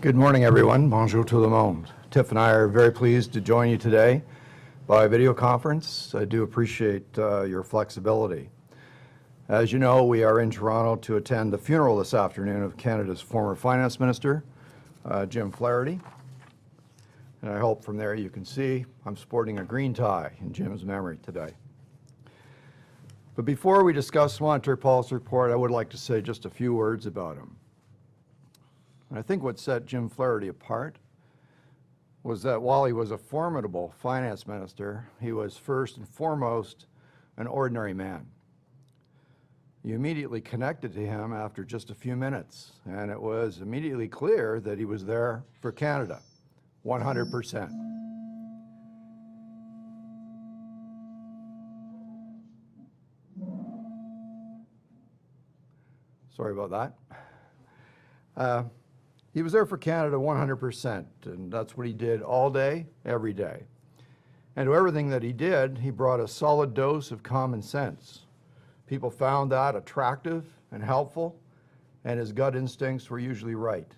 Good morning, everyone. Bonjour tout le monde. Tiff and I are very pleased to join you today by video conference. I do appreciate your flexibility. As you know, we are in Toronto to attend the funeral this afternoon of Canada's former finance minister, Jim Flaherty. And I hope from there you can see I'm sporting a green tie in Jim's memory today. But before we discuss the monetary policy report, I would like to say just a few words about him. And I think what set Jim Flaherty apart was that while he was a formidable finance minister, he was first and foremost an ordinary man. You immediately connected to him after just a few minutes, and it was immediately clear that he was there for Canada, 100%. Sorry about that. He was there for Canada 100%, and that's what he did all day, every day. And to everything that he did, he brought a solid dose of common sense. People found that attractive and helpful, and his gut instincts were usually right.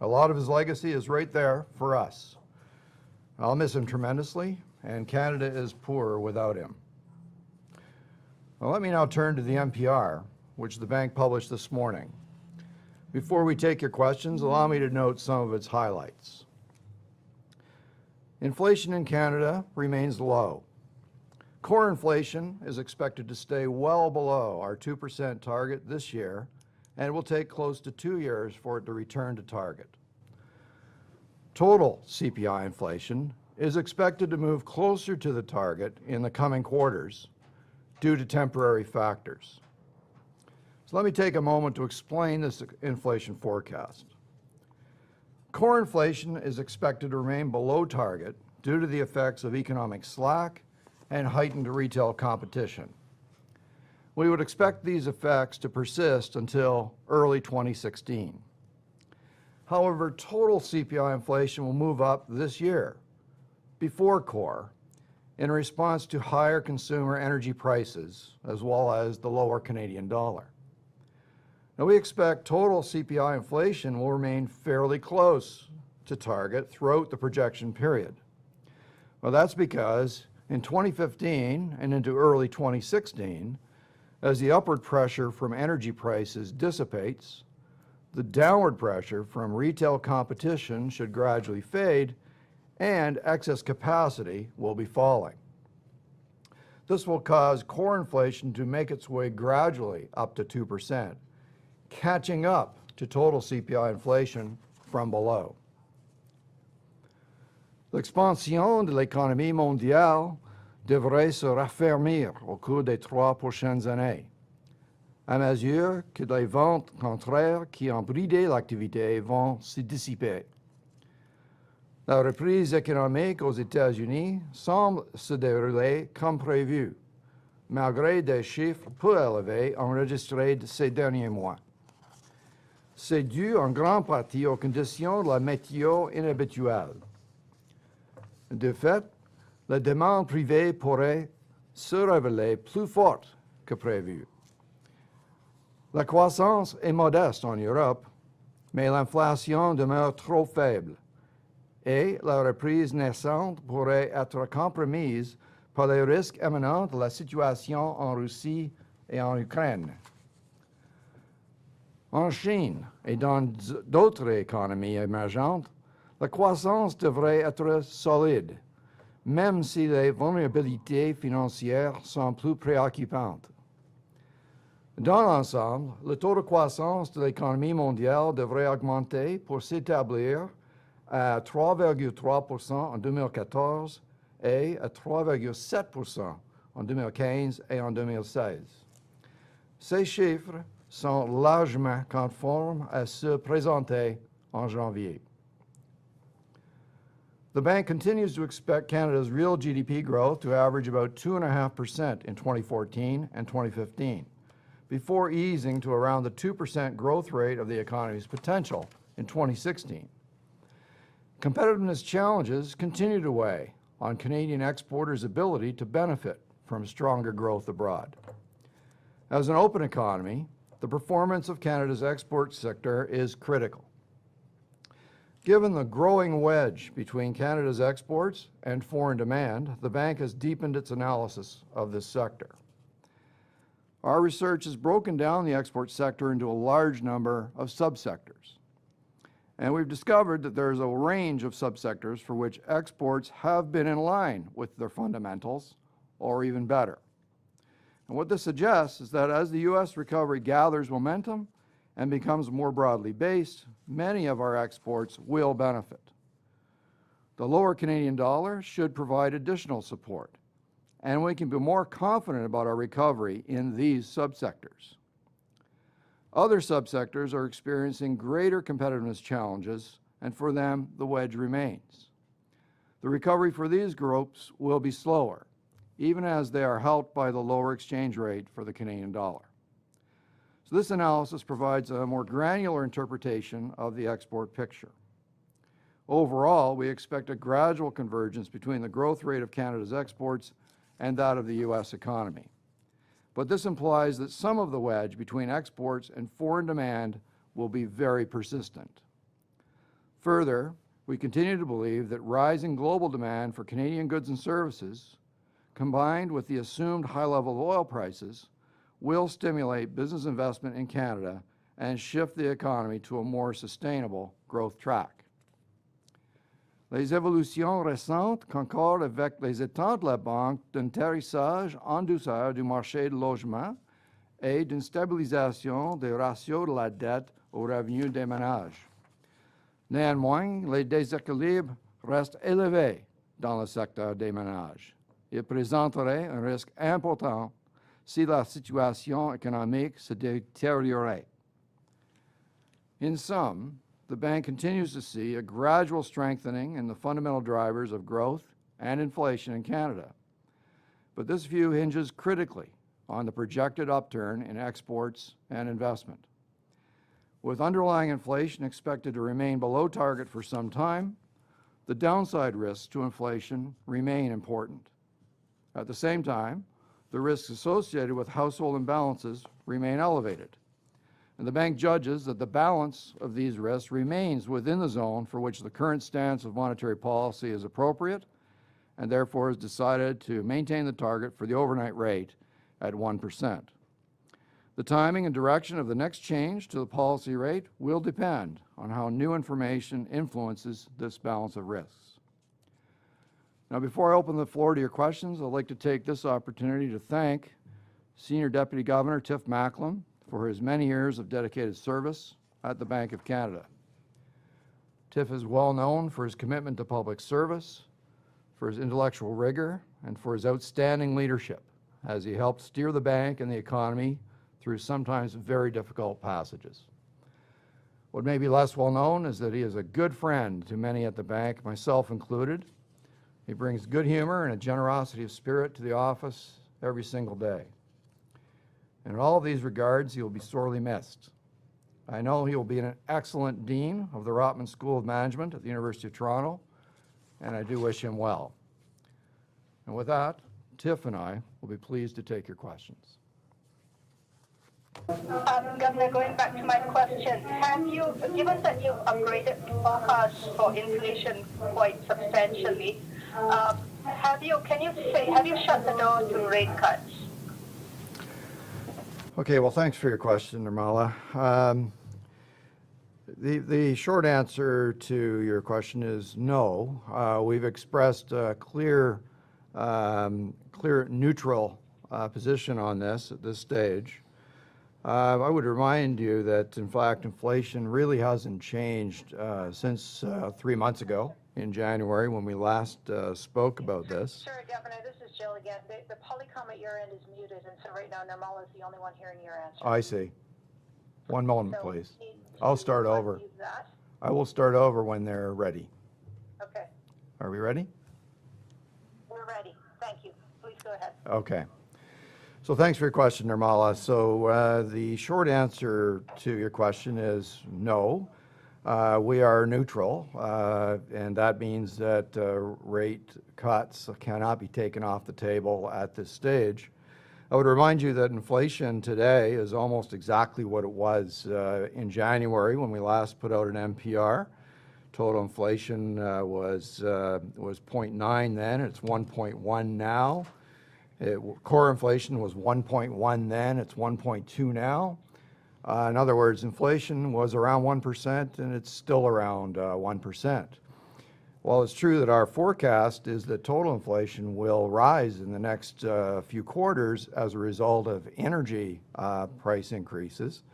A lot of his legacy is right there for us. I'll miss him tremendously, and Canada is poor without him. Well, let me now turn to the MPR, which the bank published this morning. Before we take your questions, allow me to note some of its highlights. Inflation in Canada remains low. Core inflation is expected to stay well below our 2% target this year, and it will take close to 2 years for it to return to target. Total CPI inflation is expected to move closer to the target in the coming quarters due to temporary factors. So let me take a moment to explain this inflation forecast. Core inflation is expected to remain below target due to the effects of economic slack and heightened retail competition. We would expect these effects to persist until early 2016. However, total CPI inflation will move up this year, before core, in response to higher consumer energy prices, as well as the lower Canadian dollar. Now, we expect total CPI inflation will remain fairly close to target throughout the projection period. Well, that's because in 2015 and into early 2016, as the upward pressure from energy prices dissipates, the downward pressure from retail competition should gradually fade, and excess capacity will be falling. This will cause core inflation to make its way gradually up to 2%, catching up to total CPI inflation from below. L'expansion de l'économie mondiale devrait se raffermir au cours des 3 prochaines années, à mesure que les ventes contraires qui ont bridé l'activité vont se dissiper. La reprise économique aux États-Unis semble se dérouler comme prévu, malgré des chiffres peu élevés enregistrés ces derniers mois. C'est dû en grande partie aux conditions de la météo inhabituelle. De fait, la demande privée pourrait se révéler plus forte que prévu. La croissance est modeste en Europe, mais l'inflation demeure trop faible et la reprise naissante pourrait être compromise par les risques émanant de la situation en Russie et en Ukraine. En Chine et dans d'autres économies émergentes, la croissance devrait être solide, même si les vulnérabilités financières sont plus préoccupantes. Dans l'ensemble, le taux de croissance de l'économie mondiale devrait augmenter pour s'établir à 3,3% en 2014 et à 3,7% en 2015 et en 2016. Ces chiffres sont largement conformes à ceux présentés en janvier. The bank continues to expect Canada's real GDP growth to average about 2.5% in 2014 and 2015, before easing to around the 2% growth rate of the economy's potential in 2016. Competitiveness challenges continue to weigh on Canadian exporters' ability to benefit from stronger growth abroad. As an open economy, the performance of Canada's export sector is critical. Given the growing wedge between Canada's exports and foreign demand, the bank has deepened its analysis of this sector. Our research has broken down the export sector into a large number of subsectors. And we've discovered that there's a range of subsectors for which exports have been in line with their fundamentals, or even better. And what this suggests is that as the U.S. recovery gathers momentum and becomes more broadly based, many of our exports will benefit. The lower Canadian dollar should provide additional support, and we can be more confident about our recovery in these subsectors. Other subsectors are experiencing greater competitiveness challenges, and for them, the wedge remains. The recovery for these groups will be slower, even as they are helped by the lower exchange rate for the Canadian dollar. So this analysis provides a more granular interpretation of the export picture. Overall, we expect a gradual convergence between the growth rate of Canada's exports and that of the U.S. economy. But this implies that some of the wedge between exports and foreign demand will be very persistent. Further, we continue to believe that rising global demand for Canadian goods and services, combined with the assumed high level of oil prices, will stimulate business investment in Canada and shift the economy to a more sustainable growth track. Les évolutions récentes concordent avec les attentes de la Banque d'un atterrissage en douceur du marché du logement et d'une stabilisation des ratios de la dette aux revenus des ménages. Néanmoins, les déséquilibres restent élevés dans le secteur des ménages. Ils présenteraient un risque important si la situation économique se détériorait. In sum, the bank continues to see a gradual strengthening in the fundamental drivers of growth and inflation in Canada. But this view hinges critically on the projected upturn in exports and investment. With underlying inflation expected to remain below target for some time, the downside risks to inflation remain important. At the same time, the risks associated with household imbalances remain elevated. And the bank judges that the balance of these risks remains within the zone for which the current stance of monetary policy is appropriate, and therefore has decided to maintain the target for the overnight rate at 1%. The timing and direction of the next change to the policy rate will depend on how new information influences this balance of risks. Now, before I open the floor to your questions, I'd like to take this opportunity to thank Senior Deputy Governor Tiff Macklem for his many years of dedicated service at the Bank of Canada. Tiff is well known for his commitment to public service, for his intellectual rigor, and for his outstanding leadership as he helped steer the bank and the economy through sometimes very difficult passages. What may be less well known is that he is a good friend to many at the bank, myself included. He brings good humor and a generosity of spirit to the office every single day. And in all of these regards, he will be sorely missed. I know he will be an excellent dean of the Rotman School of Management at the University of Toronto, and I do wish him well. And with that, Tiff and I will be pleased to take your questions. Governor, going back to my question, have you, given that you upgraded forecasts for inflation quite substantially, have you shut the door to rate cuts? Okay, well, thanks for your question, Nirmala. The short answer to your question is no. We've expressed a clear neutral position on this at this stage. I would remind you that, in fact, inflation really hasn't changed since 3 months ago in January when we last spoke about this. Sure, Governor, this is Jill again. The Polycom at your end is muted, and so right now Nirmala is the only one hearing your answer. I see. One moment, so please. I'll start over. I will start over when they're ready. Okay. Are we ready? We're ready. Thank you. Please go ahead. Okay. So thanks for your question, Nirmala. So the short answer to your question is no. We are neutral, and that means that rate cuts cannot be taken off the table at this stage. I would remind you that inflation today is almost exactly what it was in January when we last put out an MPR. Total inflation was 0.9 then, it's 1.1 now. Core inflation was 1.1 then, it's 1.2 now. In other words, inflation was around 1% and it's still around 1%. While it's true that our forecast is that total inflation will rise in the next few quarters as a result of energy price increases,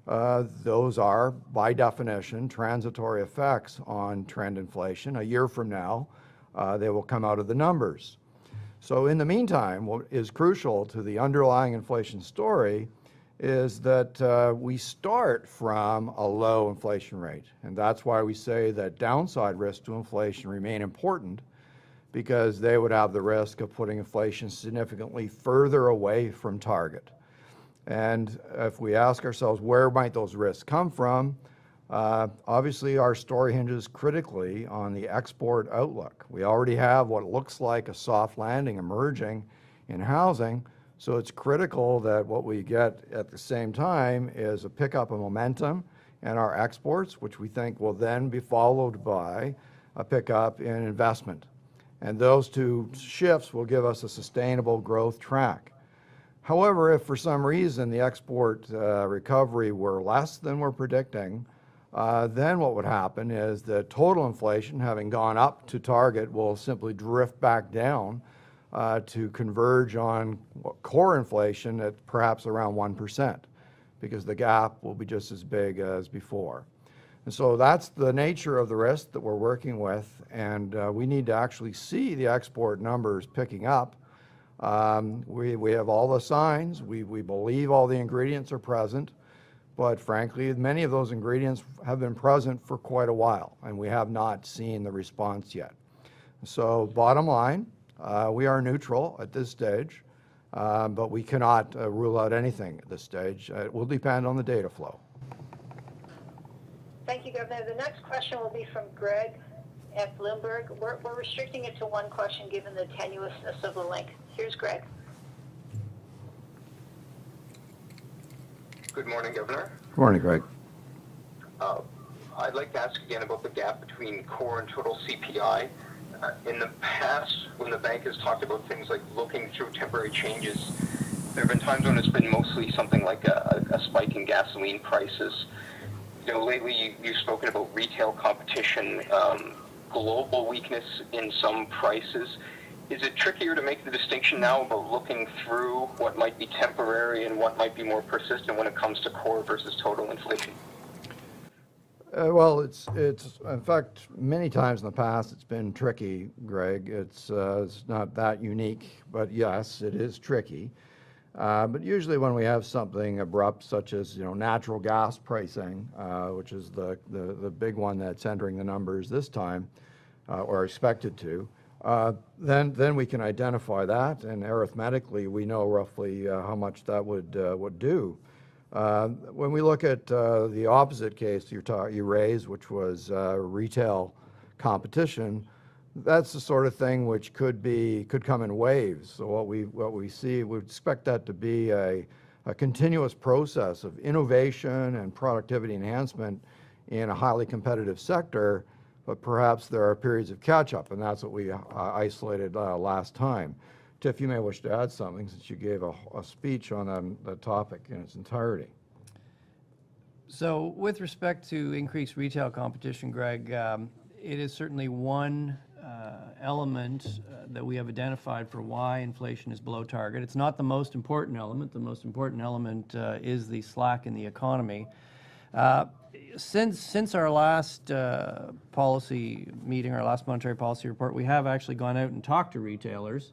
those are, by definition, transitory effects on trend inflation. A year from now, they will come out of the numbers. So in the meantime, what is crucial to the underlying inflation story is that we start from a low inflation rate. And that's why we say that downside risks to inflation remain important, because they would have the risk of putting inflation significantly further away from target. And if we ask ourselves, where might those risks come from? Obviously, our story hinges critically on the export outlook. We already have what looks like a soft landing emerging in housing, so it's critical that what we get at the same time is a pickup of momentum in our exports, which we think will then be followed by a pickup in investment. And those two shifts will give us a sustainable growth track. However, if for some reason the export recovery were less than we're predicting, then what would happen is that total inflation, having gone up to target, will simply drift back down to converge on core inflation at perhaps around 1%, because the gap will be just as big as before. And so that's the nature of the risk that we're working with, and we need to actually see the export numbers picking up. We have all the signs, we believe all the ingredients are present, but frankly, many of those ingredients have been present for quite a while, and we have not seen the response yet. So bottom line, we are neutral at this stage, but we cannot rule out anything at this stage. It will depend on the data flow. Thank you, Governor. The next question will be from Greg at Bloomberg. We're restricting it to one question given the tenuousness of the link. Here's Greg. Good morning, Governor. Good morning, Greg. I'd like to ask again about the gap between core and total CPI. In the past, when the bank has talked about things like looking through temporary changes, there have been times when it's been mostly something like a spike in gasoline prices. You know, lately you've spoken about retail competition, global weakness in some prices. Is it trickier to make the distinction now about looking through what might be temporary and what might be more persistent when it comes to core versus total inflation? Well, it's in fact, many times in the past it's been tricky, Greg. It's not that unique, but yes, it is tricky. But usually when we have something abrupt, such as natural gas pricing, which is the big one that's entering the numbers this time, or expected to, then we can identify that, and arithmetically we know roughly how much that would do. When we look at the opposite case you raised, which was retail competition, that's the sort of thing which could come in waves. So what we see, we expect that to be a continuous process of innovation and productivity enhancement in a highly competitive sector, but perhaps there are periods of catch-up, and that's what we isolated last time. Tiff, you may wish to add something since you gave a speech on the topic in its entirety. So with respect to increased retail competition, Greg, it is certainly one element that we have identified for why inflation is below target. It's not the most important element. The most important element is the slack in the economy. Since our last policy meeting, our last monetary policy report, we have actually gone out and talked to retailers.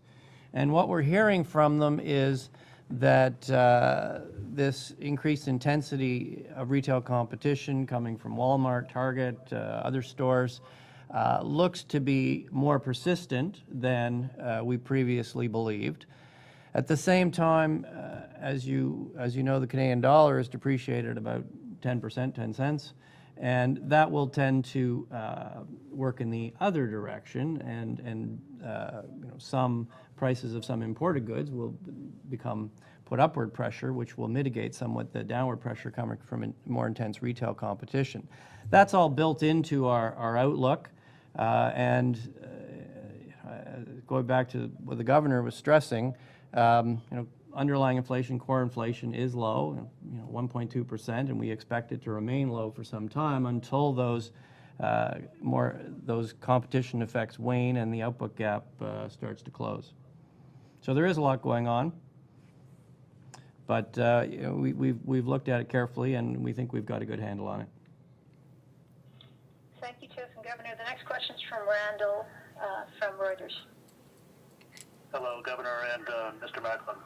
And what we're hearing from them is that this increased intensity of retail competition coming from Walmart, Target, other stores, looks to be more persistent than we previously believed. At the same time, as you know, the Canadian dollar is depreciated about 10%, 10 cents. And that will tend to work in the other direction, and some prices of some imported goods will put upward pressure, which will mitigate somewhat the downward pressure coming from more intense retail competition. That's all built into our outlook, and going back to what the governor was stressing, underlying inflation, core inflation is low, 1.2%, and we expect it to remain low for some time until those competition effects wane and the output gap starts to close. So there is a lot going on, but we've looked at it carefully, and we think we've got a good handle on it. Thank you, Tiff and Governor. The next question is from Randall from Reuters. Hello, Governor and Mr. Macklem.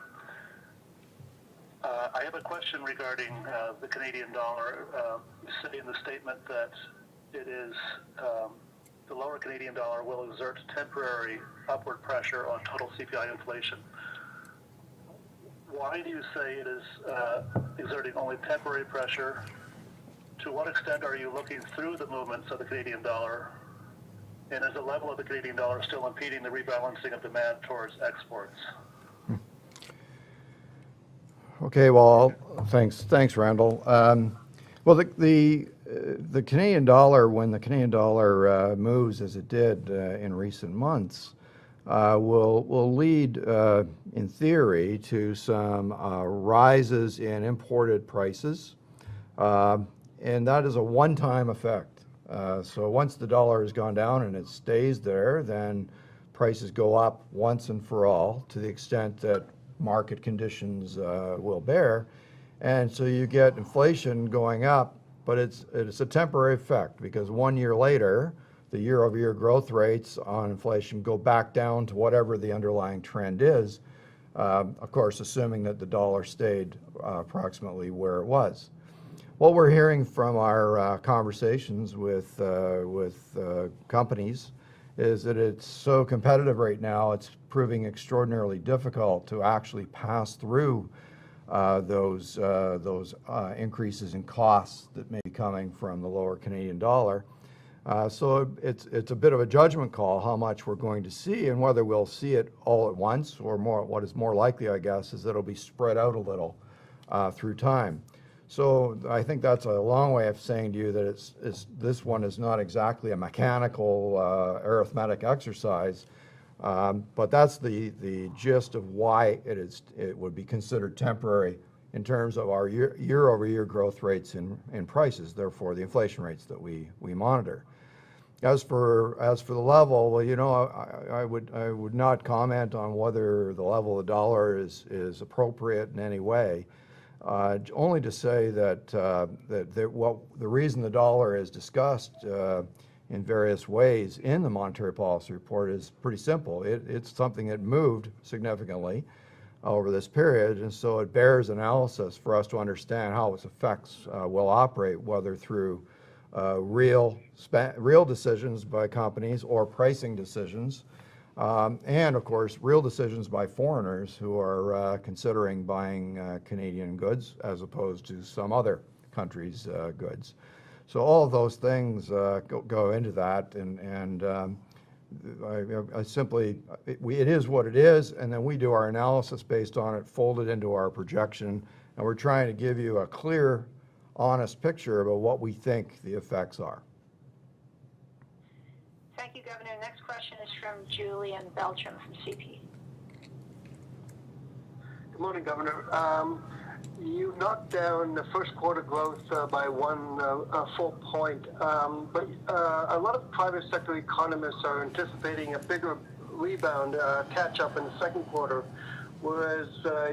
I have a question regarding the Canadian dollar. You say in the statement that it is the lower Canadian dollar will exert temporary upward pressure on total CPI inflation. Why do you say it is exerting only temporary pressure? To what extent are you looking through the movements of the Canadian dollar? And is the level of the Canadian dollar still impeding the rebalancing of demand towards exports? Okay, well, thanks, Randall. Well, the Canadian dollar, when the Canadian dollar moves as it did in recent months, will lead, in theory, to some rises in imported prices, and that is a one-time effect. So once the dollar has gone down and it stays there, then prices go up once and for all to the extent that market conditions will bear. And so you get inflation going up, but it's a temporary effect, because 1 year later, the year-over-year growth rates on inflation go back down to whatever the underlying trend is, of course, assuming that the dollar stayed approximately where it was. What we're hearing from our conversations with companies is that it's so competitive right now, it's proving extraordinarily difficult to actually pass through those increases in costs that may be coming from the lower Canadian dollar. So it's a bit of a judgment call how much we're going to see, and whether we'll see it all at once, or more. What is more likely, I guess, is that it'll be spread out a little through time. So I think that's a long way of saying to you that this one is not exactly a mechanical arithmetic exercise, but that's the gist of why it would be considered temporary in terms of our year-over-year growth rates in prices, therefore the inflation rates that we monitor. As for the level, well, I would not comment on whether the level of the dollar is appropriate in any way. Only to say that the reason the dollar is discussed in various ways in the monetary policy report is pretty simple. It's something that moved significantly over this period, and so it bears analysis for us to understand how its effects will operate, whether through real decisions by companies or pricing decisions. And of course, real decisions by foreigners who are considering buying Canadian goods as opposed to some other country's goods. So all of those things go into that, and it is what it is, and then we do our analysis based on it, fold it into our projection, and we're trying to give you a clear, honest picture about what we think the effects are. Thank you, Governor. Next question is from Julian Beltram from CP. Good morning, Governor. You knocked down the first quarter growth by one full point, but a lot of private sector economists are anticipating a bigger rebound, catch-up in the second quarter, whereas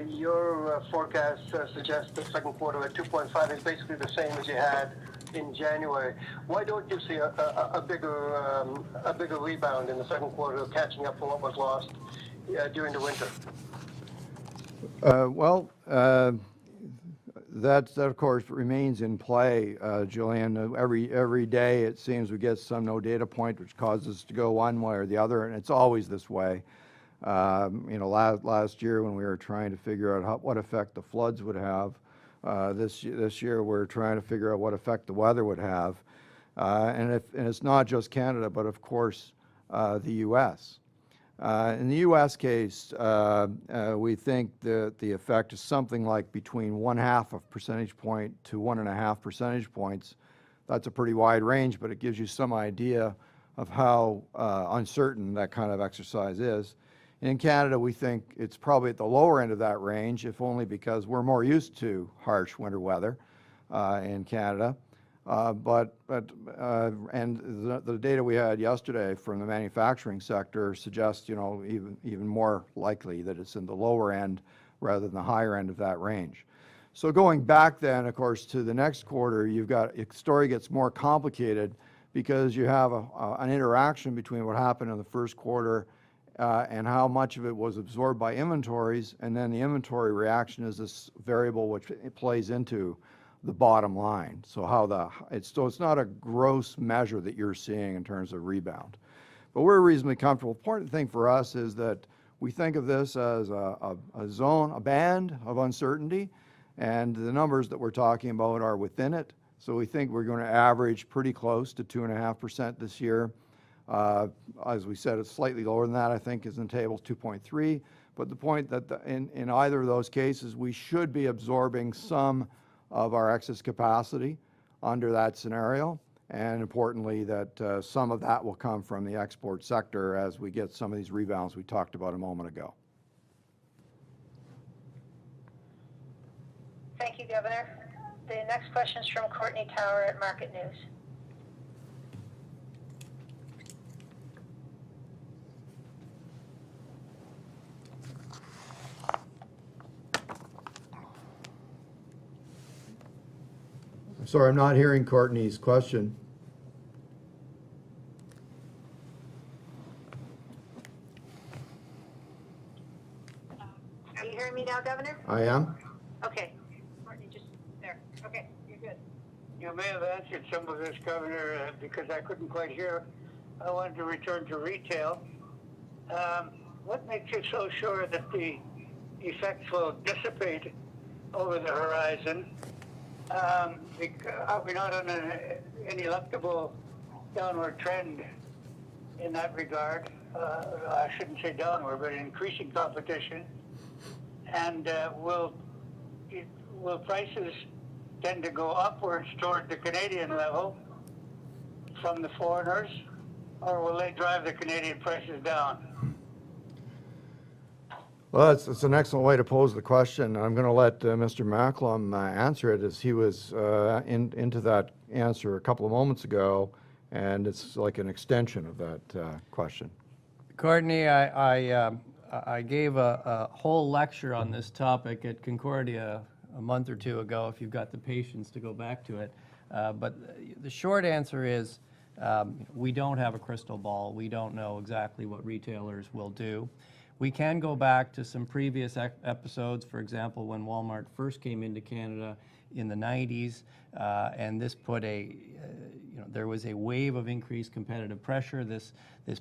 your forecast suggests the second quarter at 2.5 is basically the same as you had in January. Why don't you see a bigger rebound in the second quarter, catching up for what was lost during the winter? That of course remains in play, Julian. Every day it seems we get some no data point which causes us to go one way or the other, and it's always this way. Last year when we were trying to figure out what effect the floods would have, This year, we're trying to figure out what effect the weather would have. And it's not just Canada, but of course, the U.S. In the U.S. case, we think that the effect is something like between 0.5 percentage point to 1.5 percentage points. That's a pretty wide range, but it gives you some idea of how uncertain that kind of exercise is. In Canada, we think it's probably at the lower end of that range, if only because we're more used to harsh winter weather in Canada. And the data we had yesterday from the manufacturing sector suggests, even more likely that it's in the lower end rather than the higher end of that range. So going back then, of course, to the next quarter, the story gets more complicated because you have an interaction between what happened in the first quarter and how much of it was absorbed by inventories, and then the inventory reaction is this variable which it plays into the bottom line. So it's not a gross measure that you're seeing in terms of rebound. But we're reasonably comfortable. The important thing for us is that we think of this as a zone, a band of uncertainty, and the numbers that we're talking about are within it. So we think we're going to average pretty close to 2.5% this year. As we said, it's slightly lower than that, I think, is in the table 2.3. But the point that in either of those cases, we should be absorbing some of our excess capacity under that scenario. And importantly, that some of that will come from the export sector as we get some of these rebounds we talked about a moment ago. Thank you, Governor. The next question is from Courtney Tower at Market News. I'm sorry, I'm not hearing Courtney's question. Are you hearing me now, Governor? I am. Okay. Courtney, just there. Okay, you're good. You may have answered some of this, Governor, because I couldn't quite hear. I wanted to return to retail. What makes you so sure that the effects will dissipate over the horizon? Are we not on an ineluctable downward trend in that regard? I shouldn't say downward, but increasing competition. And will prices tend to go upwards toward the Canadian level from the foreigners, or will they drive the Canadian prices down? Well, that's an excellent way to pose the question. I'm going to let Mr. Macklem answer it, as he was into that answer a couple of moments ago, and it's like an extension of that question. Courtney, I gave a whole lecture on this topic at Concordia a month or two ago, if you've got the patience to go back to it. But the short answer is we don't have a crystal ball. We don't know exactly what retailers will do. We can go back to some previous episodes, for example, when Walmart first came into Canada in the 90s, and this put there was a wave of increased competitive pressure. This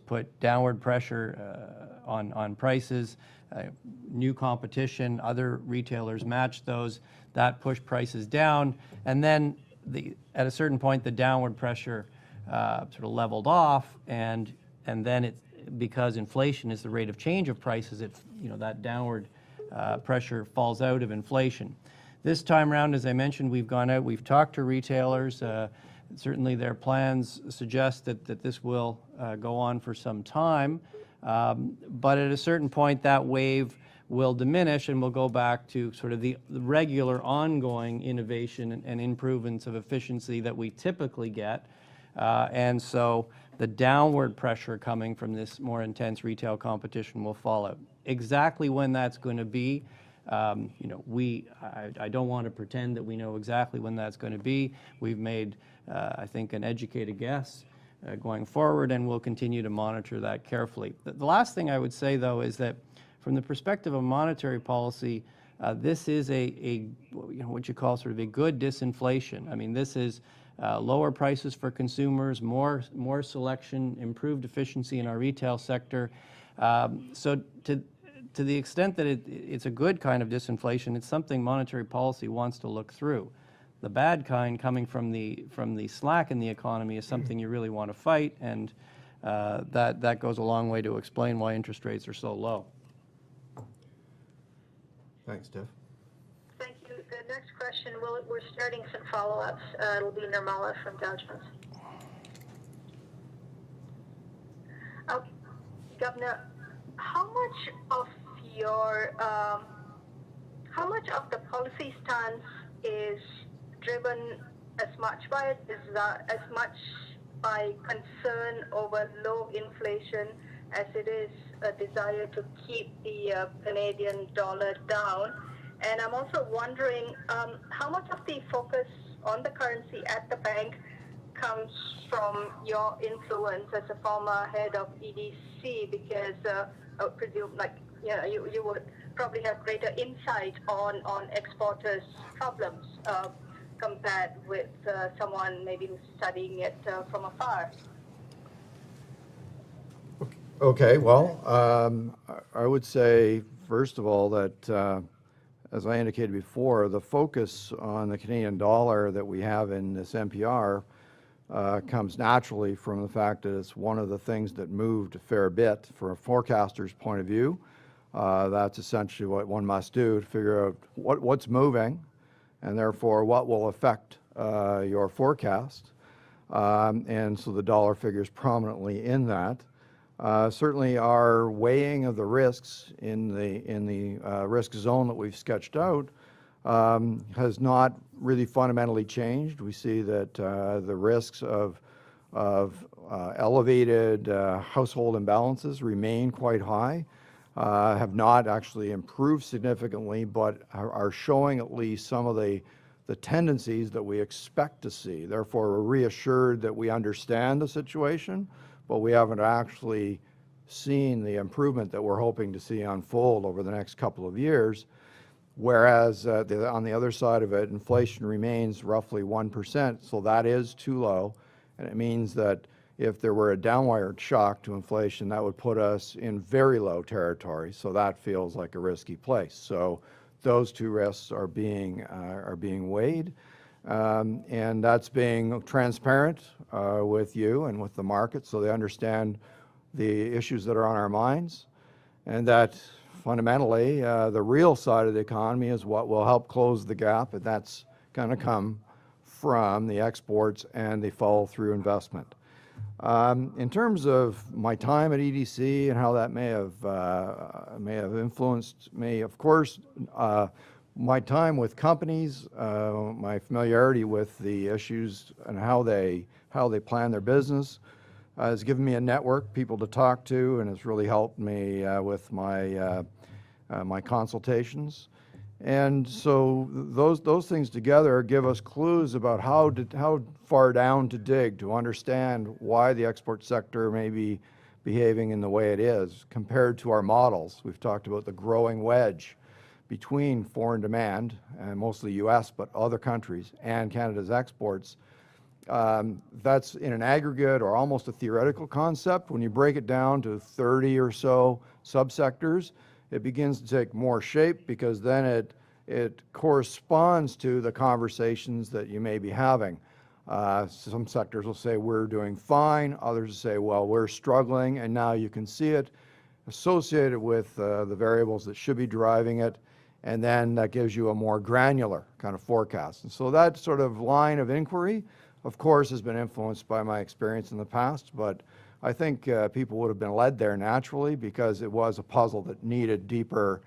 put downward pressure on prices, new competition, other retailers matched those. That pushed prices down, and then at a certain point, the downward pressure sort of leveled off, and then because inflation is the rate of change of prices, that downward pressure falls out of inflation. This time around, as I mentioned, we've gone out, we've talked to retailers. Certainly their plans suggest that this will go on for some time. But at a certain point, that wave will diminish and we'll go back to sort of the regular ongoing innovation and improvements of efficiency that we typically get. And so the downward pressure coming from this more intense retail competition will follow. Exactly when that's going to be, I don't want to pretend that we know exactly when that's going to be. We've made, I think, an educated guess going forward, and we'll continue to monitor that carefully. The last thing I would say, though, is that from the perspective of monetary policy, this is what you call sort of a good disinflation. I mean, this is lower prices for consumers, more selection, improved efficiency in our retail sector. So to the extent that it's a good kind of disinflation, it's something monetary policy wants to look through. The bad kind coming from the slack in the economy is something you really want to fight, and that goes a long way to explain why interest rates are so low. Thanks, Tiff. Thank you. The next question, we're starting some follow-ups. It'll be Nirmala from Dow Jones. Governor, how much of the policy stance is driven as much by concern over low inflation as it is a desire to keep the Canadian dollar down? And I'm also wondering how much of the focus on the currency at the bank comes from your influence as a former head of EDC, because I would presume, you would probably have greater insight on exporters' problems compared with someone maybe who's studying it from afar. Okay, well, I would say, first of all, that as I indicated before, the focus on the Canadian dollar that we have in this MPR comes naturally from the fact that it's one of the things that moved a fair bit from a forecaster's point of view. That's essentially what one must do to figure out what's moving, and therefore what will affect your forecast. And so the dollar figures prominently in that. Certainly our weighing of the risks in the risk zone that we've sketched out has not really fundamentally changed. We see that the risks of elevated household imbalances remain quite high, have not actually improved significantly, but are showing at least some of the tendencies that we expect to see. Therefore, we're reassured that we understand the situation, but we haven't actually seen the improvement that we're hoping to see unfold over the next couple of years. Whereas on the other side of it, inflation remains roughly 1%, so that is too low. And it means that if there were a downward shock to inflation, that would put us in very low territory. So that feels like a risky place. So those two risks are being weighed. And that's being transparent with you and with the market, so they understand the issues that are on our minds, and that fundamentally the real side of the economy is what will help close the gap, and that's going to come from the exports and the follow-through investment. In terms of my time at EDC and how that may have influenced me, of course, my time with companies, my familiarity with the issues and how they plan their business has given me a network, people to talk to, and has really helped me with my my consultations. And so those things together give us clues about how far down to dig to understand why the export sector may be behaving in the way it is compared to our models. We've talked about the growing wedge between foreign demand, and mostly U.S., but other countries, and Canada's exports. That's in an aggregate or almost a theoretical concept. When you break it down to 30 or so subsectors, it begins to take more shape, because then it corresponds to the conversations that you may be having. Some sectors will say we're doing fine, others will say, well, we're struggling, and now you can see it associated with the variables that should be driving it, and then that gives you a more granular kind of forecast. And so that sort of line of inquiry, of course, has been influenced by my experience in the past, but I think people would have been led there naturally, because it was a puzzle that needed deeper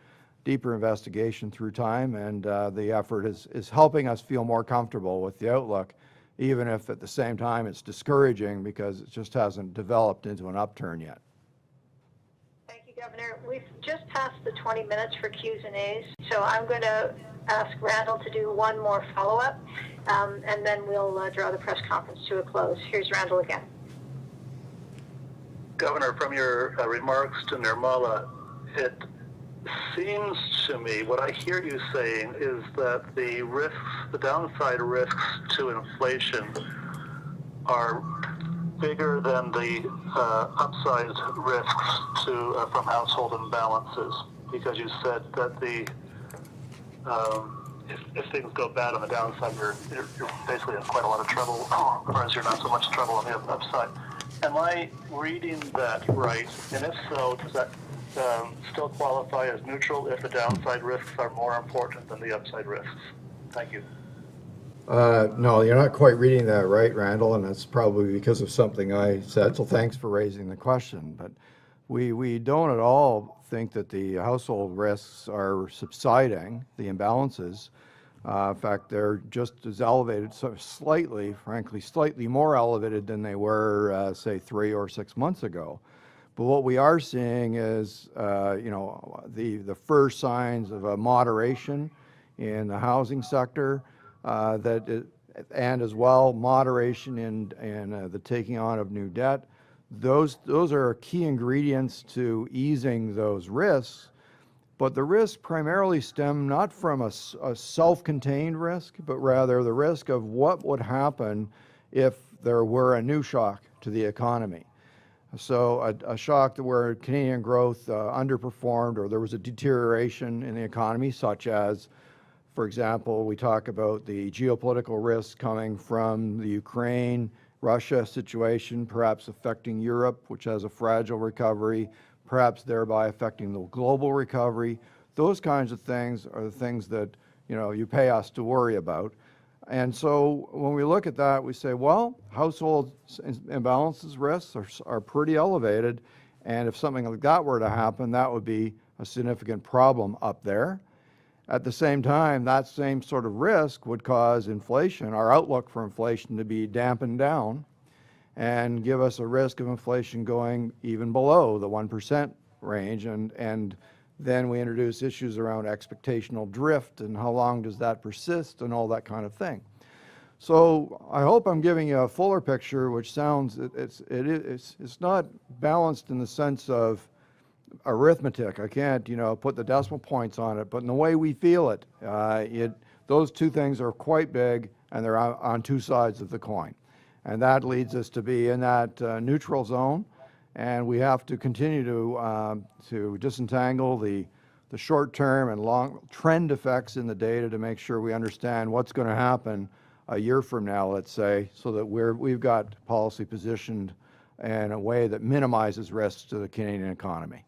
investigation through time, and the effort is helping us feel more comfortable with the outlook, even if at the same time it's discouraging because it just hasn't developed into an upturn yet. Thank you, Governor. We've just passed the 20 minutes for Q's and A's, so I'm going to ask Randall to do one more follow-up, and then we'll draw the press conference to a close. Here's Randall again. Governor, from your remarks to Nirmala, it seems to me, what I hear you saying is that the risks, the downside risks to inflation are bigger than the upside risks to from household imbalances. because you said that if things go bad on the downside, you're basically in quite a lot of trouble, whereas you're not so much trouble on the upside. Am I reading that right? And if so, does that still qualify as neutral if the downside risks are more important than the upside risks? Thank you. No, you're not quite reading that right, Randall, and that's probably because of something I said, so thanks for raising the question. But we don't at all think that the household risks are subsiding, the imbalances. In fact, they're just as elevated, so slightly, frankly, slightly more elevated than they were, say, 3 or 6 months ago. But what we are seeing is, the first signs of a moderation in the housing sector, and as well moderation in the taking on of new debt. Those are key ingredients to easing those risks. But the risks primarily stem not from a self-contained risk, but rather the risk of what would happen if there were a new shock to the economy. So a shock where Canadian growth underperformed, or there was a deterioration in the economy, such as, for example, we talk about the geopolitical risks coming from the Ukraine-Russia situation, perhaps affecting Europe, which has a fragile recovery, perhaps thereby affecting the global recovery. Those kinds of things are the things that, you pay us to worry about. And so when we look at that, we say, well, household imbalances risks are pretty elevated, and if something like that were to happen, that would be a significant problem up there. At the same time, that same sort of risk would cause inflation, our outlook for inflation, to be dampened down and give us a risk of inflation going even below the 1% range. And then we introduce issues around expectational drift and how long does that persist and all that kind of thing. So I hope I'm giving you a fuller picture, which sounds, it's not balanced in the sense of arithmetic. I can't, put the decimal points on it, but in the way we feel it, those two things are quite big, and they're on two sides of the coin. And that leads us to be in that neutral zone, and we have to continue to disentangle the short-term and long trend effects in the data to make sure we understand what's going to happen a year from now, let's say, so that we've got policy positioned in a way that minimizes risks to the Canadian economy.